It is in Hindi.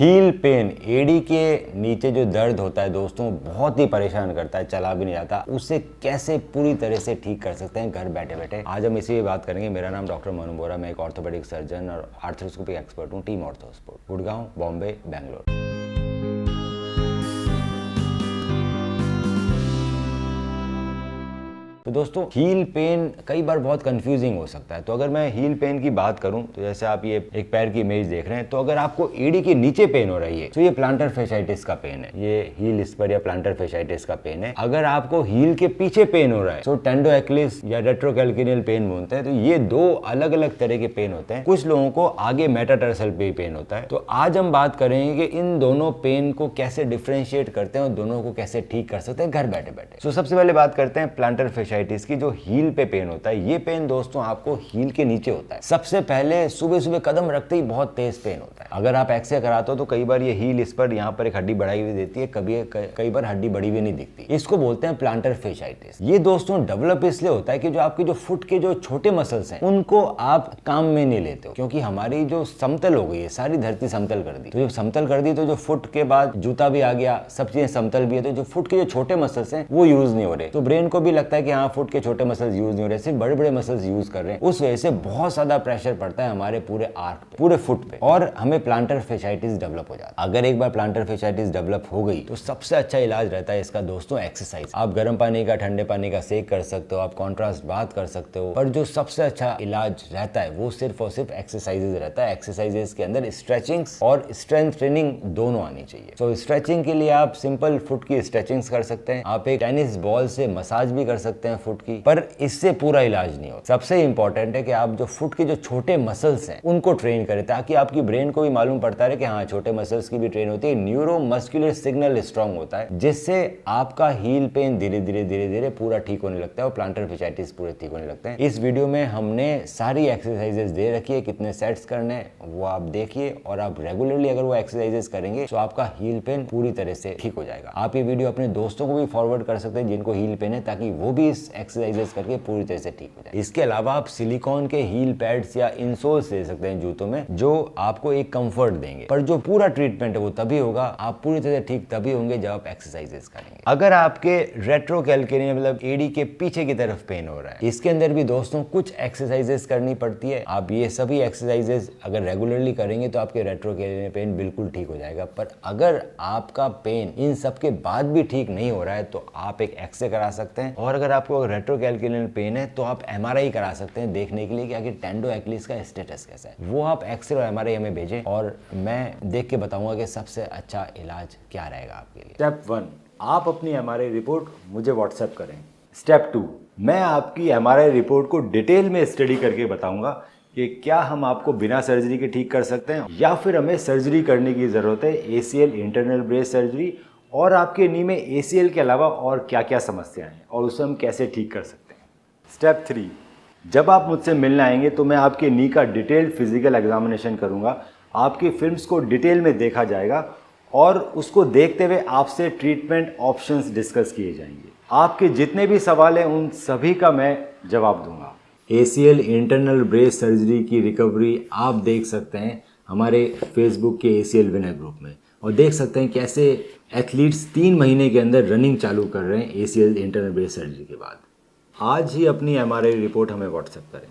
हील पेन, एड़ी के नीचे जो दर्द होता है दोस्तों, बहुत ही परेशान करता है, चला भी नहीं जाता। उसे कैसे पूरी तरह से ठीक कर सकते हैं घर बैठे बैठे, आज हम इसी पे बात करेंगे। मेरा नाम डॉक्टर मनु बोरा, मैं एक ऑर्थोपेडिक सर्जन और आर्थ्रोस्कोपी एक्सपर्ट हूँ, टीम ऑर्थोस्पोर्ट, गुड़गांव, बॉम्बे, बेंगलोर। तो दोस्तों, हील पेन कई बार बहुत कंफ्यूजिंग हो सकता है। तो अगर मैं हील पेन की बात करूं तो जैसे आप ये एक पैर की इमेज देख रहे हैं, तो अगर आपको एड़ी के नीचे पेन हो रही है तो ये प्लांटर फेसाइटिस का पेन है, ये हील स्पर या प्लांटर फेसाइटिस का पेन है। अगर आपको हील के पीछे पेन हो रहा है तो टेंडो एक्लिस या रेट्रोकैल्किनियल पेन बोलते हैं। तो ये दो अलग अलग तरह के पेन होते हैं। कुछ लोगों को आगे मेटाटार्सल पे पेन होता है। तो आज हम बात करेंगे कि इन दोनों पेन को कैसे डिफरेंशिएट करते हैं और दोनों को कैसे ठीक कर सकते हैं घर बैठे बैठे। तो सबसे पहले बात करते हैं प्लांटर फेसाइटिस की, जो हील पे पेन होता है। ये पेन दोस्तों आपको हील के नीचे होता है। सबसे पहले सुबह सुबह कदम रखते ही बहुत तेज पेन होता है। अगर आप एक्सरे कराते हो तो कई बार ये हील इस पर यहाँ पर एक हड्डी बढ़ाई हुई देती है, कई बार हड्डी बढ़ी हुई नहीं दिखती। इसको बोलते हैं प्लांटर फेसाइटिस। ये दोस्तों डेवलप इसलिए होता है कि जो आपके जो फुट के जो छोटे मसल्स हैं उनको आप काम में नहीं लेते हो, क्योंकि हमारी जो समतल हो गई है, सारी धरती समतल कर दी। तो जब समतल कर दी तो जो फुट के बाद जूता भी आ गया, सब चीजें समतल भी है, तो जो फुट के जो छोटे मसल्स हैं वो यूज नहीं हो रहे। तो ब्रेन को भी लगता है कि हाँ, फुट के छोटे मसल्स यूज नहीं हो रहे, सिर्फ बड़े बड़े मसल्स यूज कर रहे हैं। उस वजह से बहुत ज्यादा प्रेशर पड़ता है हमारे पूरे आर्क पे, पूरे फुट पे, और हमें प्लांटर फेसाइटिस डेवलप हो जाता है। अगर एक बार प्लांटर फेसाइटिस डेवलप हो गई तो सबसे अच्छा इलाज रहता है इसका दोस्तों एक्सरसाइज। आप गर्म पानी का, ठंडे पानी का सेक कर सकते हो, आप कॉन्ट्रास्ट बात कर सकते हो, पर जो सबसे अच्छा इलाज रहता है वो सिर्फ और सिर्फ एक्सरसाइजेज रहता है। एक्सरसाइजेज के अंदर स्ट्रेचिंग्स और स्ट्रेंथ ट्रेनिंग दोनों आनी चाहिए। तो स्ट्रेचिंग के लिए आप सिंपल फुट की स्ट्रेचिंग्स कर सकते हैं, आप एक टेनिस बॉल से मसाज भी कर सकते हैं फुट की, पर इससे पूरा इलाज नहीं होता। सबसे इंपॉर्टेंट है कि आप जो फुट के जो छोटे मसल्स हैं उनको ट्रेन करें, ताकि आपकी ब्रेन को भी मालूम पड़ता रहे कि हाँ, छोटे मसल्स की भी ट्रेन होती है। न्यूरो मस्कुलर सिग्नल स्ट्रांग होता है, जिससे आपका हील पेन धीरे धीरे पूरा ठीक होने लगता है और प्लांटर फेसाइटिस पूरे ठीक होने लगते हैं। इस वीडियो में हमने सारी एक्सरसाइजेस दे रखी है, कितने सेट्स करने हैं वो आप देखिए, और आप रेगुलरली अगर वो एक्सरसाइजेस करेंगे तो आपका हील पेन पूरी तरह से ठीक हो जाएगा। आप ये वीडियो अपने दोस्तों को भी फॉरवर्ड कर सकते हैं जिनको हील पेन है, ताकि वो भी इस एक्सरसाइजेस करके पूरी तरह से ठीक हो जाए। इसके अलावा आप सिलिकॉन के हील पैड्स या इंसोल्स ले सकते हैं जूतों में, जो आपको एक कंफर्ट देंगे। पर जो पूरा ट्रीटमेंट है वो तभी होगा, आप पूरी तरह ठीक तभी होंगे जब आप एक्सरसाइजेस करेंगे। अगर आपके रेट्रोकैल्किनियल मतलब एड़ी के पीछे की तरफ पेन हो रहा है, इसके अंदर भी दोस्तों कुछ एक्सरसाइजेस करनी पड़ती है। आप ये सभी एक्सरसाइजेस अगर रेगुलरली करेंगे तो आपके रेट्रोकैल्किनियल पेन बिल्कुल ठीक हो जाएगा। पर अगर आपका पेन इन सब के बाद भी ठीक नहीं हो रहा है तो आप एक एक्सरे करा सकते हैं, और अगर आपको रेट्रोकैल्किनियल पेन है तो आप एमआरआई करा सकते हैं देखने के लिए कि आगे टेंडो एक्लिस का स्टेटस कैसा है। वो आप एक्सरे और एमआरआई हमें भेजें और मैं देख के बताऊंगा कि सबसे अच्छा इलाज क्या रहेगा आपके लिए। स्टेप 1, आप अपनी एमआरआई रिपोर्ट मुझे व्हाट्सएप करें। स्टेप 2, मैं आपकी एमआरआई रिपोर्ट को डिटेल में स्टडी करके बताऊंगा कि क्या हम आपको बिना सर्जरी के ठीक कर सकते हैं या फिर हमें सर्जरी करने की जरूरत है, एसीएल इंटरनल ब्रेस सर्जरी, और आपके नी में एसीएल के अलावा और क्या क्या समस्याएं हैं और उसे हम कैसे ठीक कर सकते हैं। स्टेप 3, जब आप मुझसे मिलने आएंगे तो मैं आपके नी का डिटेल्ड फिजिकल एग्जामिनेशन करूंगा, आपकी फिल्म्स को डिटेल में देखा जाएगा और उसको देखते हुए आपसे ट्रीटमेंट ऑप्शंस डिस्कस किए जाएंगे। आपके जितने भी सवाल हैं उन सभी का मैं जवाब दूंगा। एसीएल इंटरनल ब्रेस सर्जरी की रिकवरी आप देख सकते हैं हमारे फेसबुक के एसीएल विनर ग्रुप में, और देख सकते हैं कैसे एथलीट्स 3 महीने के अंदर रनिंग चालू कर रहे हैं एसीएल इंटरनल ब्रेस सर्जरी के बाद। आज ही अपनी एमआरआई रिपोर्ट हमें व्हाट्सएप करें।